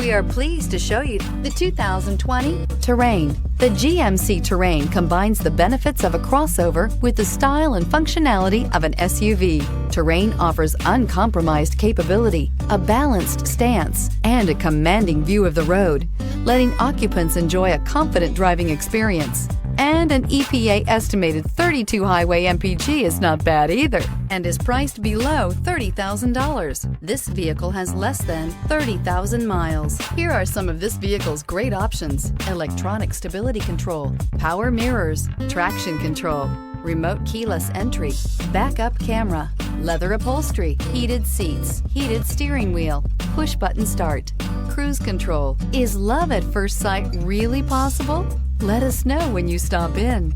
We are pleased to show you the 2020 Terrain. The GMC Terrain combines the benefits of a crossover with the style and functionality of an SUV. Terrain offers uncompromised capability, a balanced stance, and a commanding view of the road, letting occupants enjoy a confident driving experience. And an EPA estimated 32 highway MPG is not bad either, and is priced below $30,000. This vehicle has less than 30,000 miles. Here are some of this vehicle's great options: electronic stability control, power mirrors, traction control, remote keyless entry, backup camera, leather upholstery, heated seats, heated steering wheel, push button start, cruise control. Is love at first sight really possible? Let us know when you stop in.